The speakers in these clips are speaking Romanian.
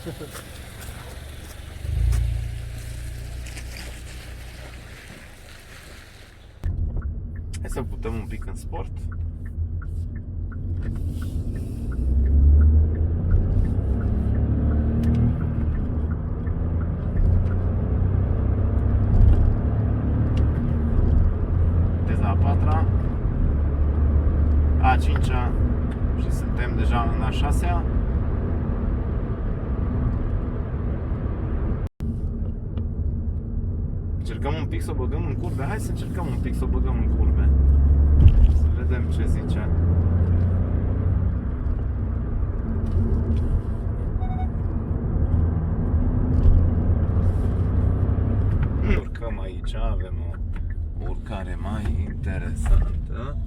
Hai să putem un pic în sport. Viteza a 4-a, a 5-a și suntem deja în a 6-a. Încercăm un pic să o băgăm în curbe. Hai să încercăm un pic să o băgăm în curbe. Să vedem ce zice. Urcăm aici, avem o urcare mai interesantă.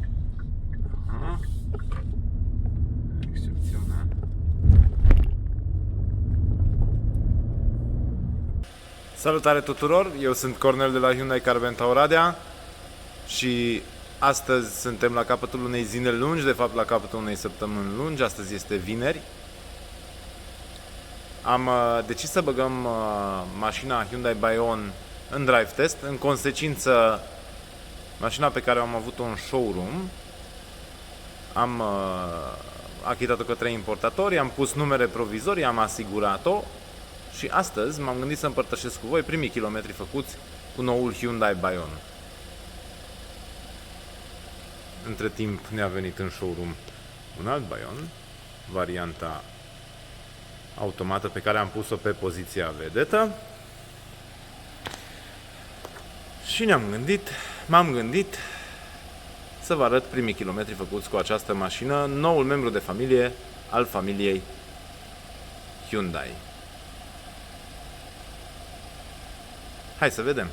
Aha. Excepțional. Salutare tuturor, eu sunt Cornel de la Hyundai Carbenta Oradea și astăzi suntem la capătul unei zile lungi, de fapt la capătul unei săptămâni lungi, astăzi este vineri. Am decis să băgăm mașina Hyundai Bayon în drive test, în consecință mașina pe care am avut-o în showroom, am achitat-o către importatori, am pus numere provizorii, am asigurat-o. Și astăzi m-am gândit să împărtășesc cu voi primii kilometri făcuți cu noul Hyundai Bayon. Între timp ne-a venit în showroom un alt Bayon, varianta automată pe care am pus-o pe poziția vedetă. Și m-am gândit să vă arăt primii kilometri făcuți cu această mașină, noul membru de familie al familiei Hyundai. Hai să vedem!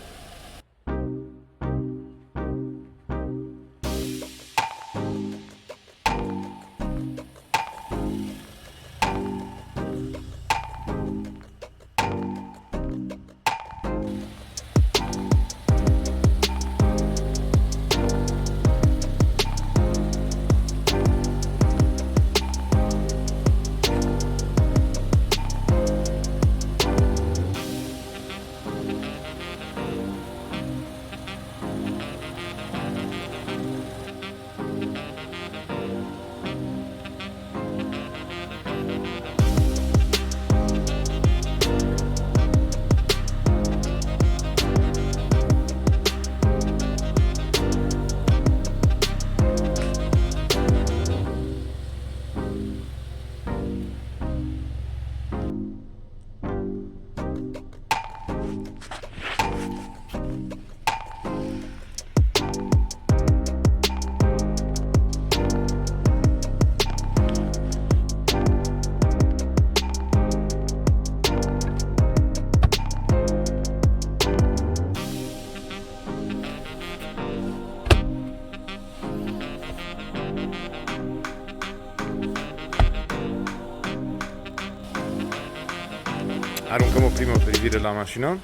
Aruncăm o primă privire la mașină.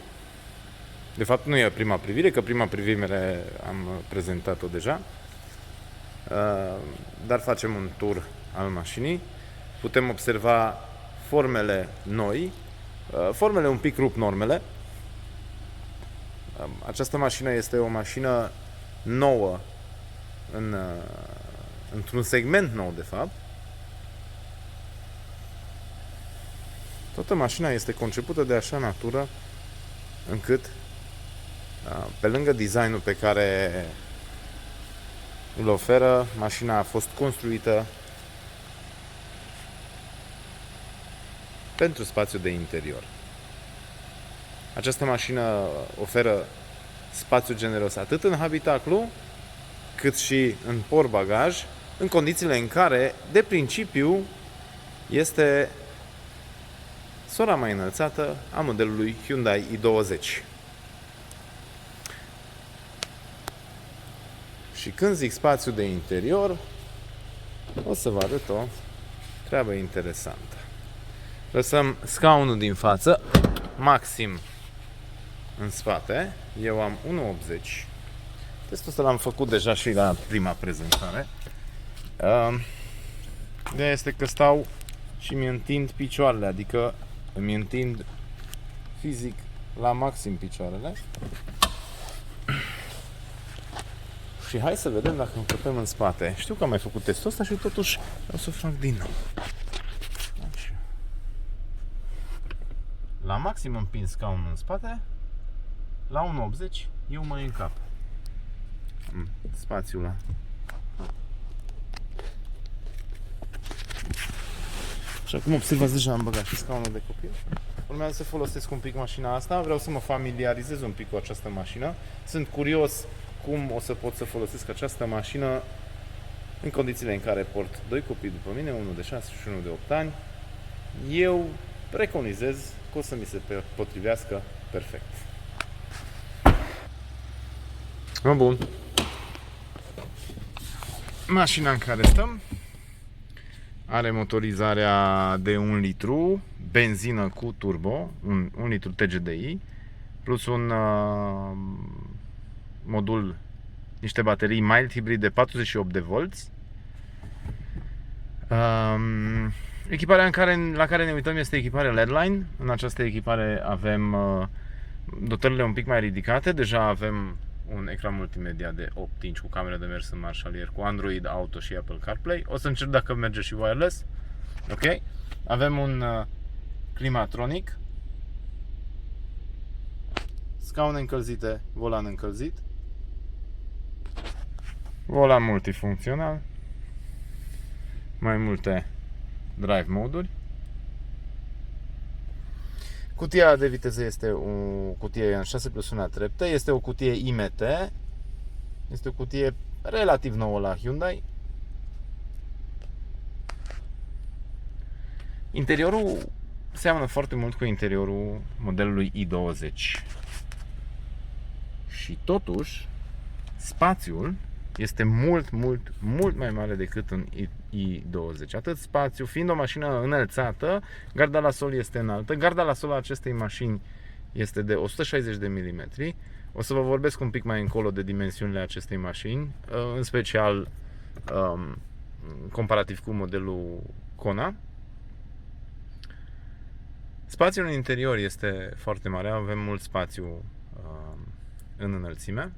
De fapt nu e prima privire, că prima privire am prezentat-o deja. Dar facem un tur al mașinii. Putem observa formele noi. Formele un pic rup normele. Această mașină este o mașină nouă într-un segment nou, de fapt. Toată mașina este concepută de așa natură încât, pe lângă designul pe care îl oferă, mașina a fost construită pentru spațiu de interior. Această mașină oferă spațiu generos atât în habitaclu, cât și în portbagaj, în condițiile în care, de principiu, este sora mai înălțată a modelului Hyundai i20. Și când zic spațiu de interior, o să vă arăt o treabă interesantă. Lăsăm scaunul din față, maxim în spate. Eu am 1,80. Testul ăsta l-am făcut deja și la prima prezentare. Ideea este că stau și mi întind picioarele, adică îmi întind fizic la maxim picioarele. Și hai să vedem dacă încăpem în spate. Știu că am mai făcut testul ăsta și totuși o să fac din nou. Așa. La maxim împing scaunul în spate. La 1,80 eu mai încap. Spațiul ăla. Și acum observați, deja am băgat și scaunul de copil. Urmează să folosesc un pic mașina asta. Vreau să mă familiarizez un pic cu această mașină. Sunt curios cum o să pot să folosesc această mașină în condițiile în care port 2 copii după mine, unul de 6 și unul de 8 ani. Eu preconizez că o să mi se potrivească perfect. Bun. Mașina în care stăm are motorizarea de 1 litru, benzină cu turbo, 1 litru TGDI, plus un modul, niște baterii mild hibrid de 48 de volți. Echiparea la care ne uităm este echiparea LED-Line. În această echipare avem dotările un pic mai ridicate. Deja avem un ecran multimedia de 8 inch cu cameră de mers în marșalier, cu Android Auto și Apple CarPlay. O să încerc dacă merge și wireless. Ok. Avem un climatronic, scaune încălzite, volan încălzit, volan multifuncțional, mai multe drive moduri. Cutia de viteză este o cutie în 6+1 trepte, este o cutie IMT, este o cutie relativ nouă la Hyundai. Interiorul seamănă foarte mult cu interiorul modelului i20 și totuși spațiul este mult mai mare decât în i20. Atât spațiu, fiind o mașină înălțată, garda la sol este înaltă. Garda la sol a acestei mașini este de 160 de mm. O să vă vorbesc un pic mai încolo de dimensiunile acestei mașini, în special comparativ cu modelul Kona. Spațiul în interior este foarte mare, avem mult spațiu în înălțime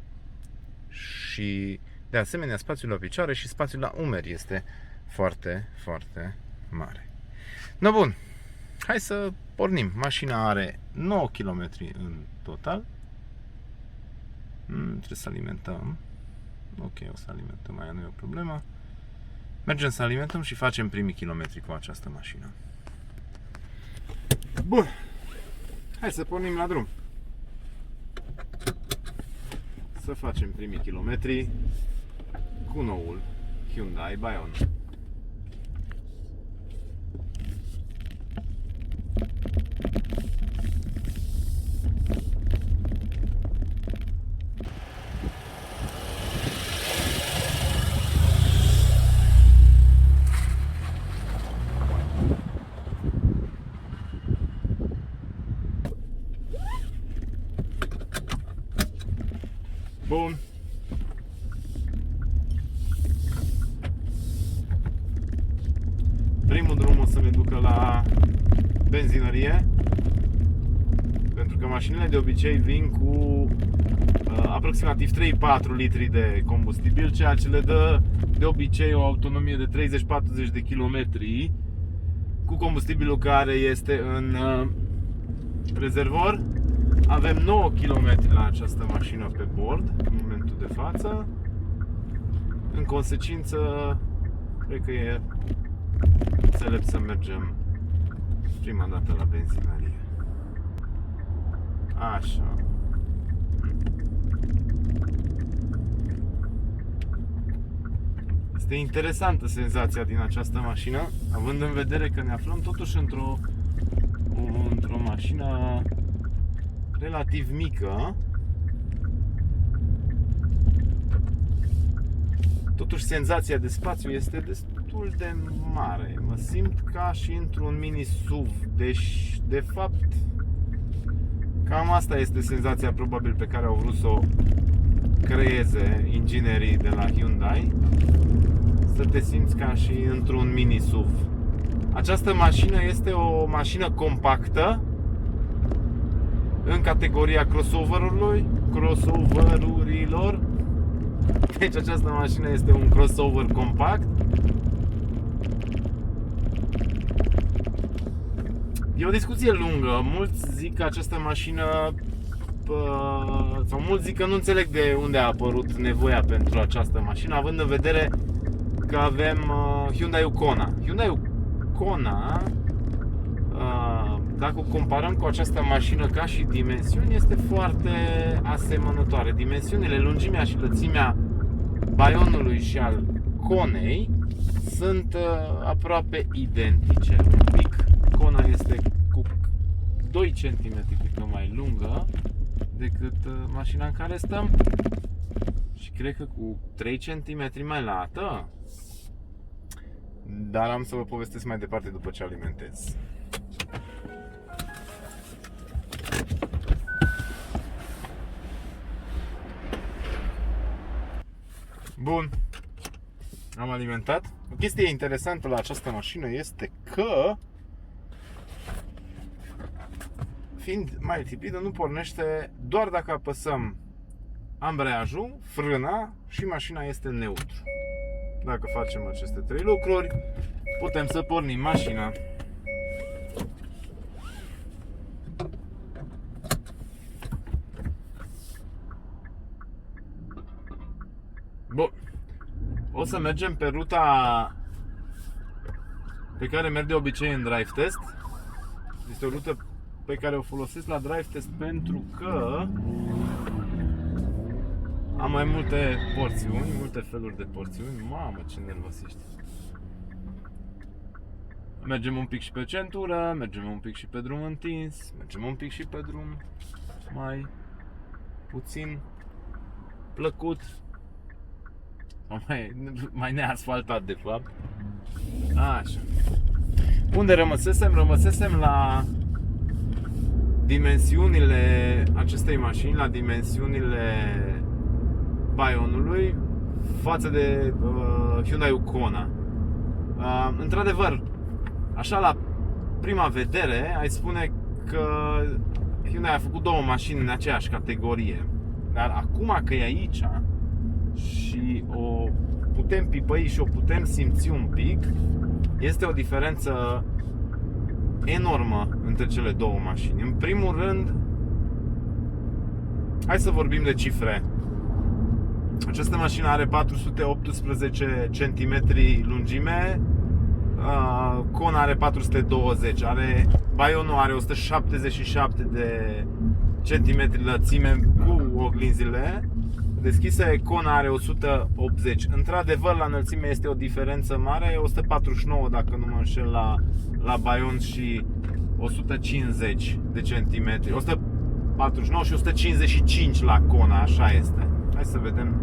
și de asemenea spațiul la picioare și spațiul la umeri este foarte mare. No, bun, hai să pornim. Mașina are 9 km în total. Trebuie să alimentăm. Ok, o să alimentăm, aia nu e o problemă. Mergem să alimentăm și facem primii kilometri cu această mașină. Bun, hai să pornim la drum. Să facem primii kilometri cu noul Hyundai Bayon. Bun. Primul drum o să ne ducă la benzinărie, pentru că mașinile de obicei vin cu aproximativ 3-4 litri de combustibil, ceea ce le dă de obicei o autonomie de 30-40 de kilometri cu combustibilul care este în rezervor. Avem 9 km la această mașină pe bord în momentul de față. În consecință, cred că e înțelept să mergem prima dată la benzinărie. Așa. Este interesantă senzația din această mașină, având în vedere că ne aflăm totuși într-o mașină relativ mică. Totuși senzația de spațiu este destul de mare. Mă simt ca și într-un mini SUV. Deci, de fapt, cam asta este senzația probabil pe care au vrut să o creeze inginerii de la Hyundai. Să te simți ca și într-un mini SUV. Această mașină este o mașină compactă în categoria crossoverurilor. Deci această mașină este un crossover compact. E o discuție lungă. Mulți zic că această mașină, sau mulți zic că nu înțeleg de unde a apărut nevoia pentru această mașină, având în vedere că avem Hyundai Kona. Hyundai Kona, dacă o comparăm cu această mașină ca și dimensiuni, este foarte asemănătoare. Dimensiunile, lungimea și lățimea Bayonului și al Konei sunt aproape identice. Un pic, Kona este cu 2 cm cât mai lungă decât mașina în care stăm și cred că cu 3 cm mai lată. Dar am să vă povestesc mai departe după ce alimentez. Bun, am alimentat. O chestie interesantă la această mașină este că, fiind mai tipidă, nu pornește doar dacă apăsăm ambreiajul, frâna și mașina este în neutru. Dacă facem aceste 3 lucruri, putem să pornim mașina. Bun. O să mergem pe ruta pe care merg de obicei în drive test. Este o rută pe care o folosesc la drive test pentru că am mai multe porțiuni, multe feluri de porțiuni. Mamă, ce nervosiști. Mergem un pic și pe centură, mergem un pic și pe drum întins, mergem un pic și pe drum mai puțin plăcut, sau mai neasfaltat de fapt. Așa. Unde rămăsesem? Rămăsesem la dimensiunile acestei mașini, la dimensiunile Bayonului față de Hyundai Kona. Într-adevăr, așa la prima vedere, ai spune că Hyundai a făcut 2 mașini în aceeași categorie. Dar acum că e aici și o putem pipăi și o putem simți un pic, este o diferență enormă între cele 2 mașini. În primul rând, hai să vorbim de cifre. Această mașină are 418 cm lungime, Kona are 420, Bayonul are 177 de centimetri lățime cu oglinzile deschise, Kona are 180. Într-adevăr, la înălțime este o diferență mare, 149 dacă nu mă înșel la Bayon și 150 de centimetri, 149 și 155 la Kona, așa este. Hai să vedem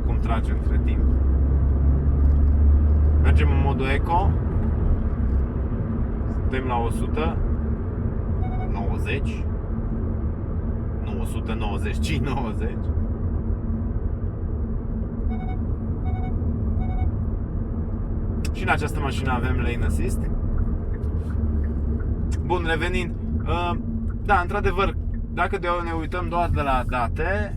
cum trage între timp. Mergem în modul eco. Suntem la 190. Nu 190, ci 90. Și în această mașină avem lane assist. Bun, revenind. Da, într-adevăr, dacă ne uităm doar de la date,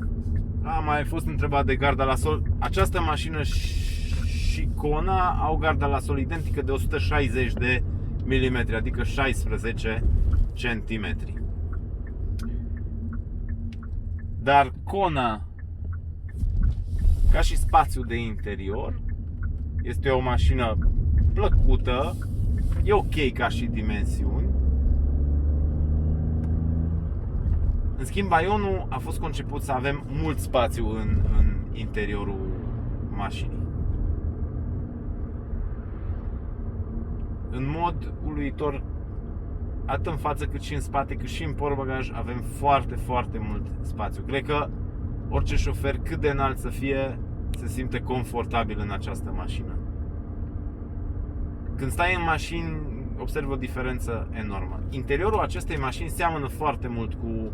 am mai fost întrebat de garda la sol. Această mașină și Kona au garda la sol identică de 160 de mm, adică 16 cm. Dar Kona, ca și spațiu de interior, este o mașină plăcută, e ok ca și dimensiuni. În schimb, Bayonul a fost conceput să avem mult spațiu în interiorul mașinii. În mod uluitor, atât în față cât și în spate, cât și în portbagaj, avem foarte, foarte mult spațiu. Cred că orice șofer, cât de înalt să fie, se simte confortabil în această mașină. Când stai în mașini, observi o diferență enormă. Interiorul acestei mașini seamănă foarte mult cu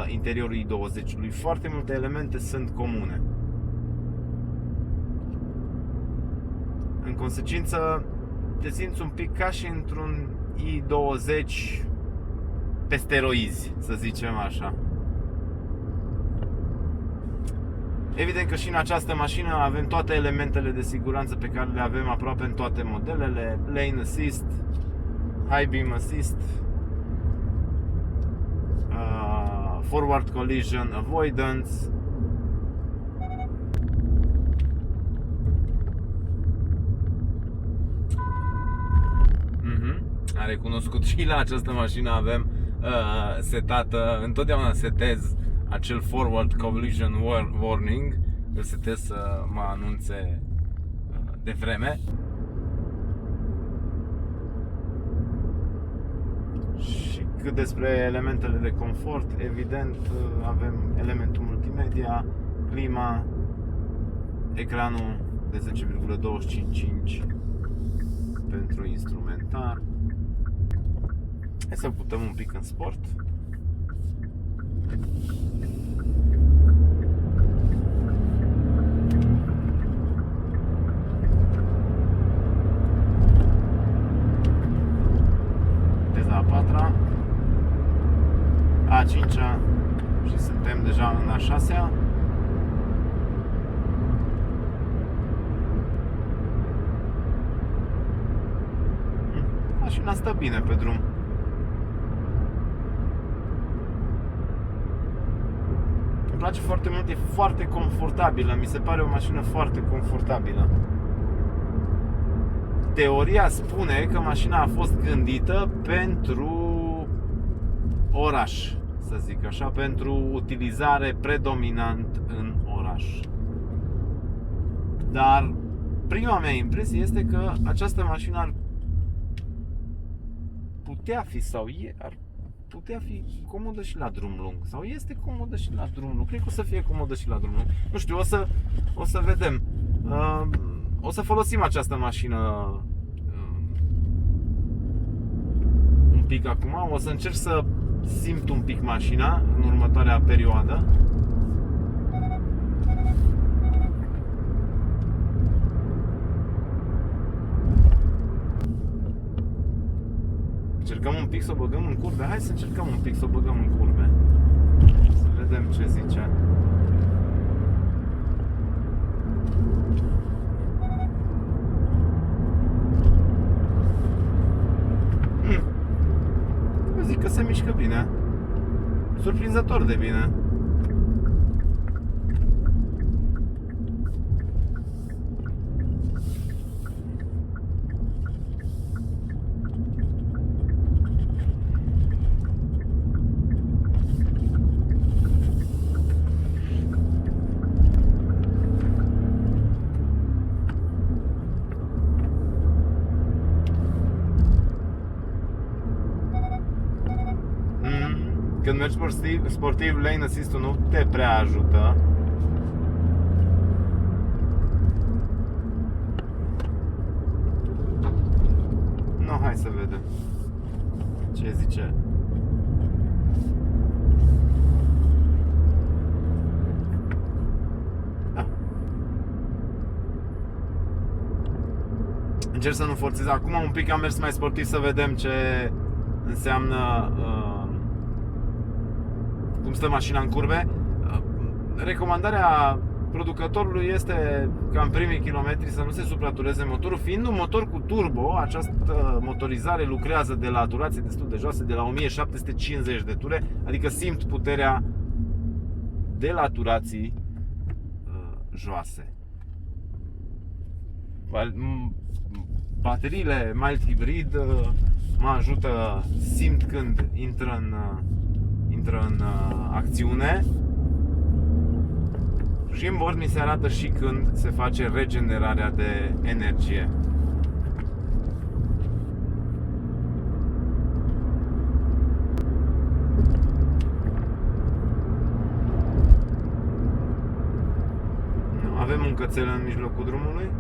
interiorul i20-ului. Foarte multe elemente sunt comune. În consecință, te simți un pic ca și într-un i20 pe steroizi, să zicem așa. Evident că și în această mașină avem toate elementele de siguranță pe care le avem aproape în toate modelele: Lane Assist, High Beam Assist, Forward Collision Avoidance. Am recunoscut și la această mașină avem setată, întotdeauna setez acel Forward Collision Warning, îl setez să mă anunțe de vreme. Și cât despre elementele de confort, evident avem elementul multimedia, clima, ecranul de 10,25 pentru instrumentar. Hai să putăm un pic în sport. Viteza a 4-a, a 5-a și suntem deja în a 6-a. Mașina stă bine pe drum. Îmi place foarte mult, e foarte confortabilă, mi se pare o mașină foarte confortabilă. Teoria spune că mașina a fost gândită pentru oraș, să zic așa, pentru utilizare predominant în oraș. Dar prima mea impresie este că această mașină ar putea fi ar putea fi comodă și la drum lung. Sau este comodă și la drum lung. Cred că o să fie comodă și la drum lung. Nu știu, o să vedem. O să folosim această mașină un pic acum. O să încerc să simt un pic mașina în următoarea perioadă. Încercăm un pic să o băgăm în curbe. Hai să încercăm un pic să o băgăm în curbe. Să vedem ce zice. Eu zic că se mișcă bine. Surprinzător de bine. Când mergi sportiv, Lane Assist-ul nu te prea ajută. No, hai să vedem ce zice. Încerc să nu forțez. Acum un pic am mers mai sportiv să vedem ce înseamnă cum stă mașina în curbe. Recomandarea producătorului este ca în primii kilometri să nu se supratureze motorul. Fiind un motor cu turbo, această motorizare lucrează de la turații destul de joase, de la 1750 de ture, adică simt puterea de la turații joase. Bateriile mild hybrid mă ajută, simt când intră în acțiune și în bord mi se arată și când se face regenerarea de energie. Avem un cățel în mijlocul drumului.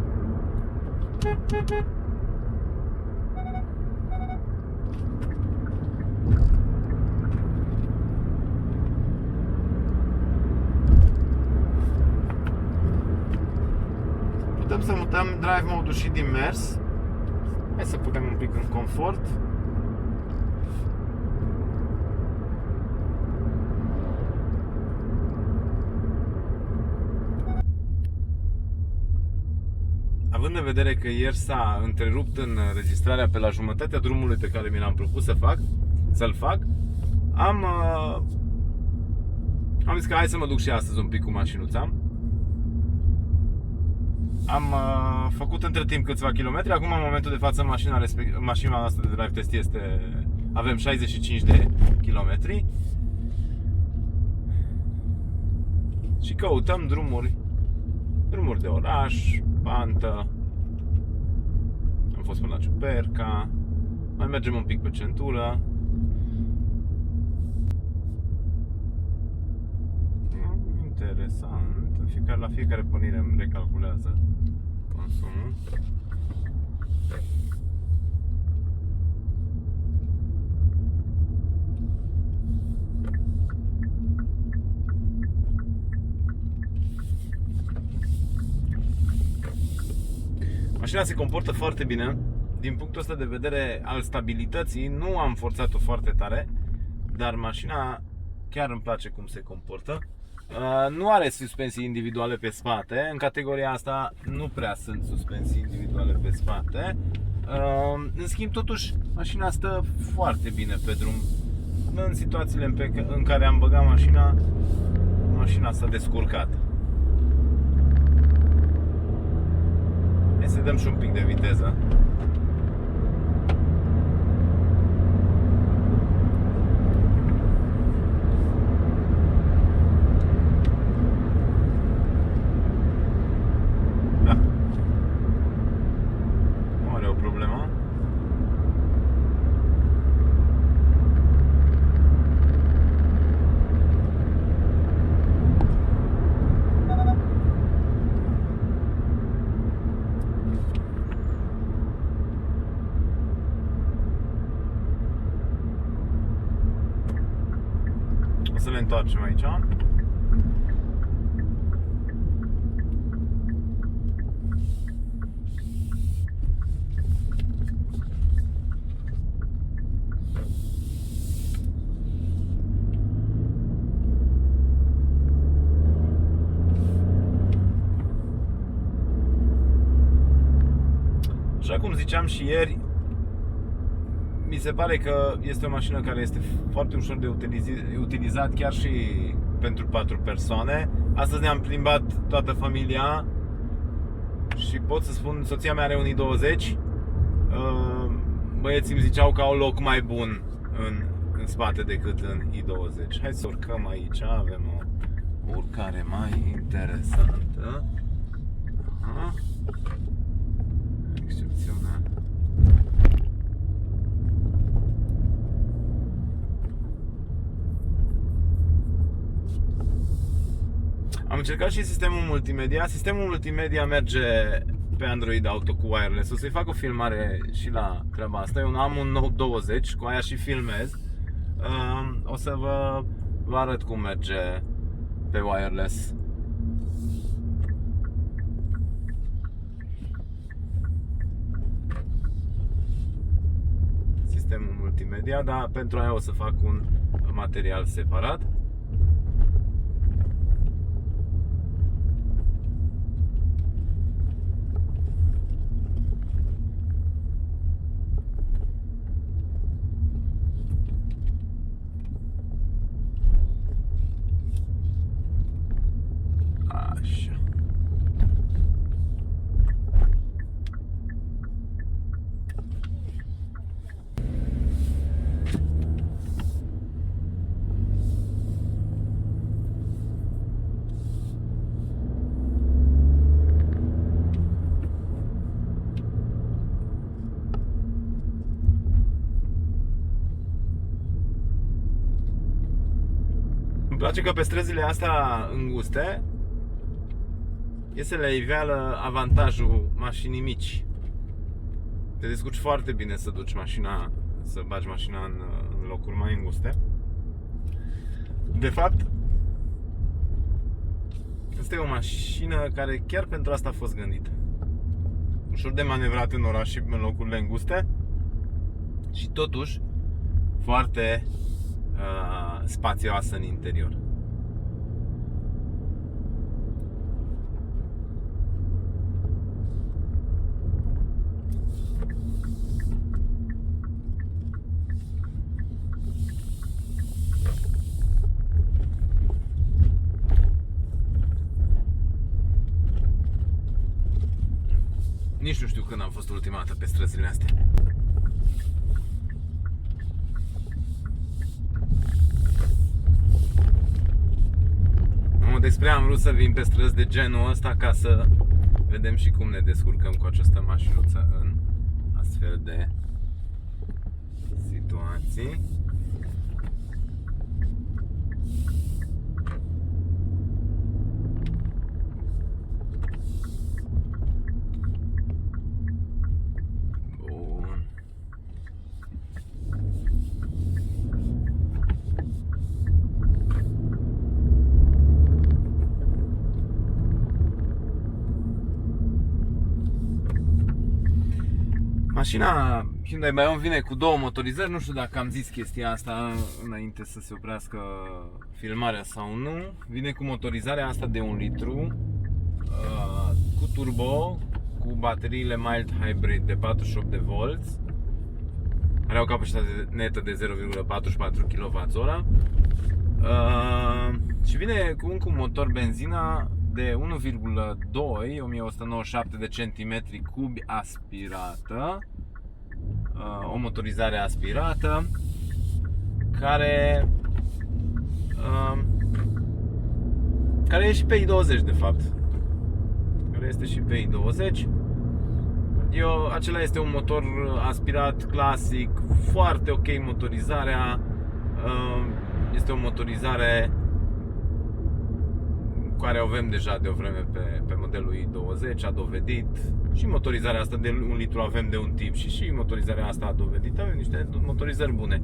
Putem să mutăm drive mode-ul și din mers. Hai să punem un pic în confort. Având în vedere că ieri s-a întrerupt înregistrarea pe la jumătatea drumului pe care mi l-am propus să-l fac, am zis că hai să mă duc și astăzi un pic cu mașinuța. Am făcut între timp câțiva kilometri. Acum, în momentul de față, mașina noastră de drive test avem 65 de kilometri. Și căutăm drumuri de oraș, pantă. Am fost până la Ciuperca. Mai mergem un pic pe centură. Interesant. La fiecare pornire îmi recalculează consumul. Mașina se comportă foarte bine. Din punctul ăsta de vedere al stabilității, nu am forțat-o foarte tare, dar mașina chiar îmi place cum se comportă. Nu are suspensii individuale pe spate. În categoria asta nu prea sunt suspensii individuale pe spate. În schimb, totuși, mașina stă foarte bine pe drum. În situațiile în care am băgat mașina s-a descurcat. Hai să dăm și un pic de viteză. Să ne întoarcem aici. Așa cum ziceam și ieri, mi se pare că este o mașină care este foarte ușor de utilizat chiar și pentru 4 persoane. Astăzi ne-am plimbat toată familia și pot să spun, soția mea are un i20. Băieții îmi ziceau că au loc mai bun în spate decât în i20. Hai să urcăm aici, avem o urcare mai interesantă. Aha. Excepțional. Am încercat și sistemul multimedia. Sistemul multimedia merge pe Android Auto cu wireless. O să-i fac o filmare și la treaba asta. Eu am un Note 20, cu aia și filmez. O să vă arăt cum merge pe wireless. Sistemul multimedia, dar pentru aia o să fac un material separat. Așa. Îmi place că pe străzile astea înguste iese la iveală avantajul mașinii mici. Te descurci foarte bine să duci mașina, să bagi mașina în locuri mai înguste. De fapt, asta e o mașină care chiar pentru asta a fost gândită. ușor de manevrat în oraș și în locurile înguste și totuși foarte spațioasă în interior. Nici nu știu când am fost ultima dată pe străzile astea. Despre am vrut să vin pe străzi de genul ăsta ca să vedem și cum ne descurcăm cu această mașinuță în astfel de situații. Mașina Hyundai Bayon vine cu două motorizări, nu știu dacă am zis chestia asta înainte să se oprească filmarea sau nu. Vine cu motorizarea asta de 1 litru, cu turbo, cu bateriile mild hybrid de 48 de volți. Are o capacitate netă de 0,44 kWh. Și vine cu un motor benzină de 1,2, 1197 de centimetri cubi aspirată, o motorizare aspirată care e și pe i20 de fapt, care este și pe i20. Acela este un motor aspirat clasic, foarte ok motorizarea, este o motorizare care o avem deja de o vreme pe modelul i20, a dovedit. Și motorizarea asta de 1 litru avem de un tip și motorizarea asta a dovedit. Avem niște motorizări bune.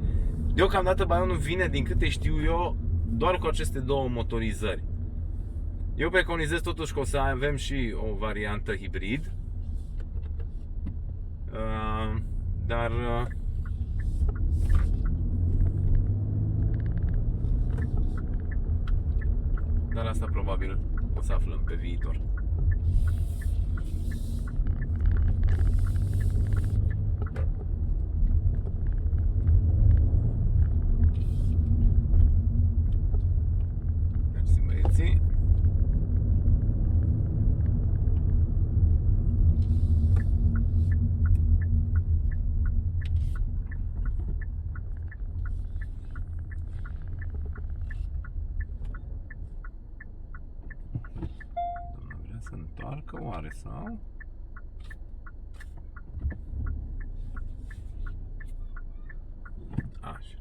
Deocamdată Bayonul vine, din câte știu eu, doar cu aceste două motorizări. Eu preconizez totuși că o să avem și o variantă hibrid. Dar asta probabil o să aflăm pe viitor. Mersi, băieții. Să întoarcă oare sau? Așa.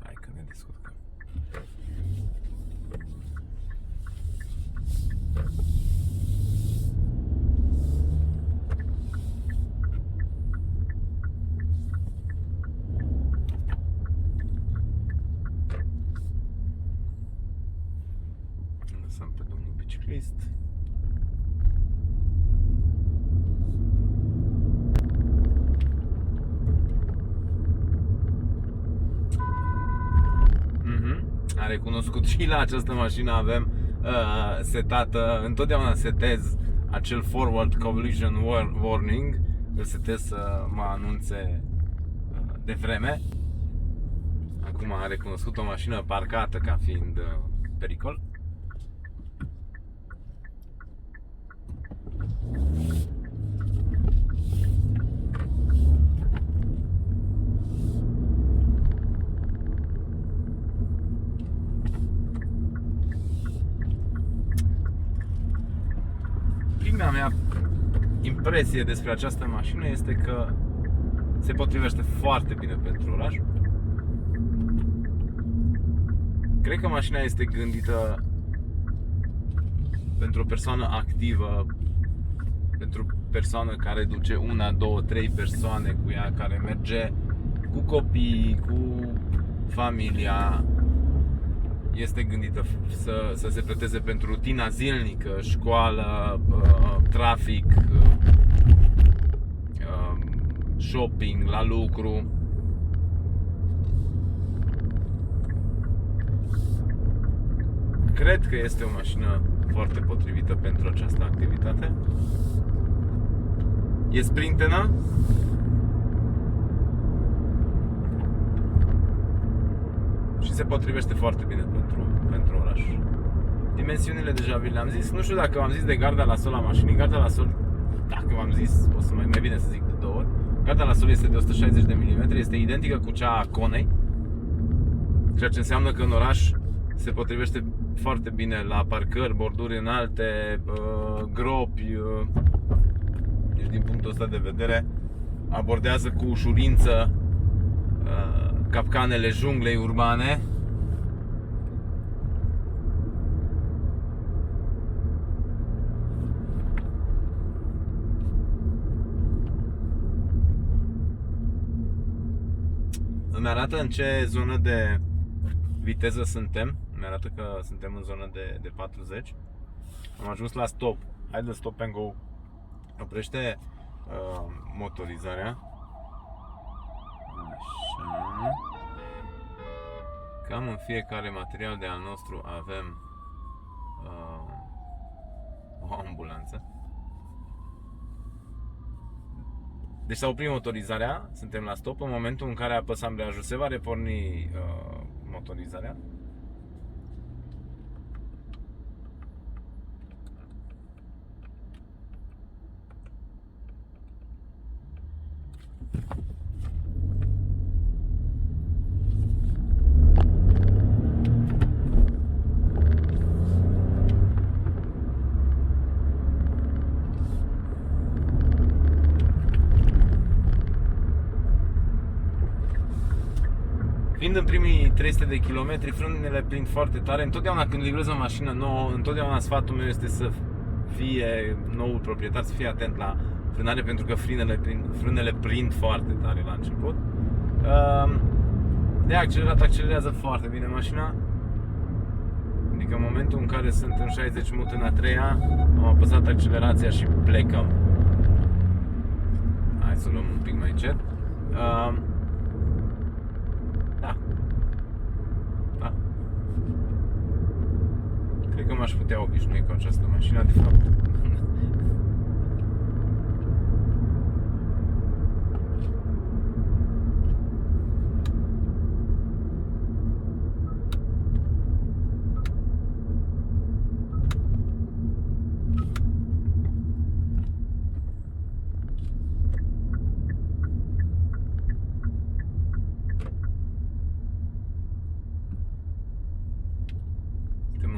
Hai că ne descurcăm. Lăsăm pe domnul biciclist. A recunoscut și la această mașină avem setată, întotdeauna setez acel forward collision warning, îl setez să mă anunțe de vreme. Acum a recunoscut o mașină parcată ca fiind pericol. Prima mea impresie despre această mașină este că se potrivește foarte bine pentru oraș. Cred că mașina este gândită pentru o persoană activă, pentru o persoană care duce 1, 2, 3 persoane cu ea, care merge cu copii, cu familia. Este gândită să se preteze pentru rutina zilnică, școală, trafic, shopping, la lucru. Cred că este o mașină foarte potrivită pentru această activitate. E sprintenă. Și se potrivește foarte bine pentru oraș. Dimensiunile deja vi le-am zis. Nu știu dacă v-am zis de garda la sol a mașinii. Garda la sol, dacă v-am zis, o să mai bine să zic de 2 ori. Garda la sol este de 160 de mm, este identică cu cea a Conei. Ceea ce înseamnă că în oraș se potrivește foarte bine la parcări, borduri înalte, gropi. Deci din punctul ăsta de vedere abordează cu ușurință capcanele junglei urbane. Îmi arată în ce zonă de viteză suntem. Îmi arată că suntem în zonă de 40. Am ajuns la stop. Hai de stop and go. Oprește motorizarea. Așa. Cam în fiecare material de al nostru avem o ambulanță. Deci s-a oprit motorizarea, suntem la stop. În momentul în care apăsăm ambreiajul se va reporni motorizarea. Fiind în primii 300 de kilometri, frânele prind foarte tare. Întotdeauna când livrez o mașină nouă, întotdeauna sfatul meu este să fie noul proprietar, să fie atent la frânare, pentru că frânele prind foarte tare la început. De accelerat, accelerează foarte bine mașina. Adică în momentul în care sunt în 60 mut în a treia, am apăsat accelerația și plecăm. Hai să luăm un pic mai încet. Da. Cred că m-aș putea obișnui cu această mașină, de fapt.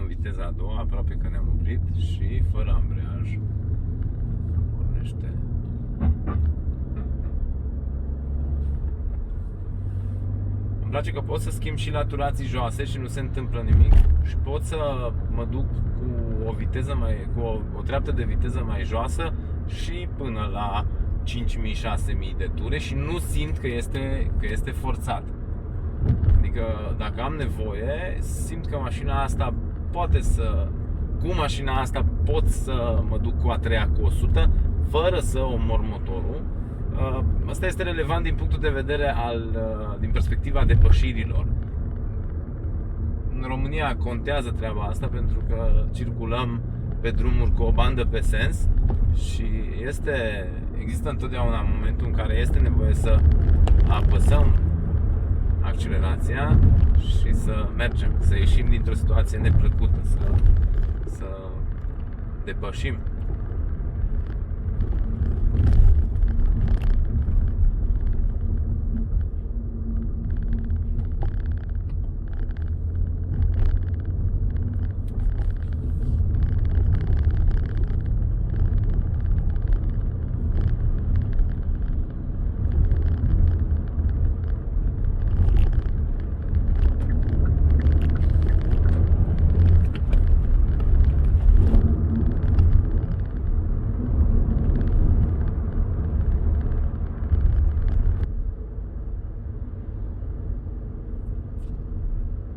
Viteza a doua, aproape că ne-am oprit și fără ambreiaj pornește. Îmi place că pot să schimb și laturații joase și nu se întâmplă nimic și pot să mă duc cu o viteză cu o treaptă de viteză mai joasă și până la 5.000-6.000 de ture și nu simt că este forțat. Adică dacă am nevoie, simt că mașina asta cu mașina asta pot să mă duc cu a treia cu 100 fără să omor motorul. Asta este relevant din punctul de vedere din perspectiva depășirilor. În România contează treaba asta pentru că circulăm pe drumuri cu o bandă pe sens și există întotdeauna momentul în care este nevoie să apăsăm accelerația și să mergem, să ieșim dintr-o situație neplăcută, să depășim.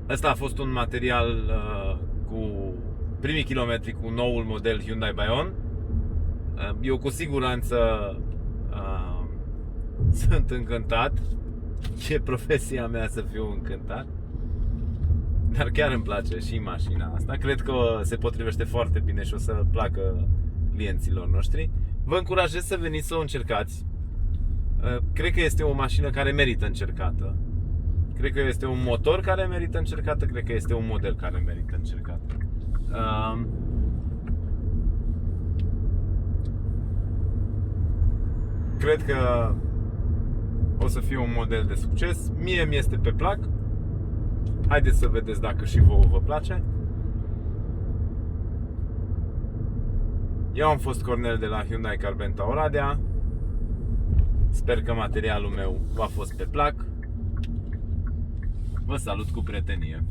Asta a fost un material cu primii kilometri cu noul model Hyundai Bayon. Eu cu siguranță Sunt încântat. E profesia mea să fiu încântat. Dar chiar îmi place și mașina asta. Cred că se potrivește foarte bine și o să placă clienților noștri. Vă încurajez să veniți să o încercați. Cred că este o mașină care merită încercată. Cred că este un motor care merită încercată. Cred că este un model care merită încercată. Cred că o să fie un model de succes. Mie mi-este pe plac. Haideți să vedeți dacă și vouă vă place. Eu am fost Cornel de la Hyundai Carbenta Oradea. Sper că materialul meu v-a fost pe plac. Vă salut cu prietenie.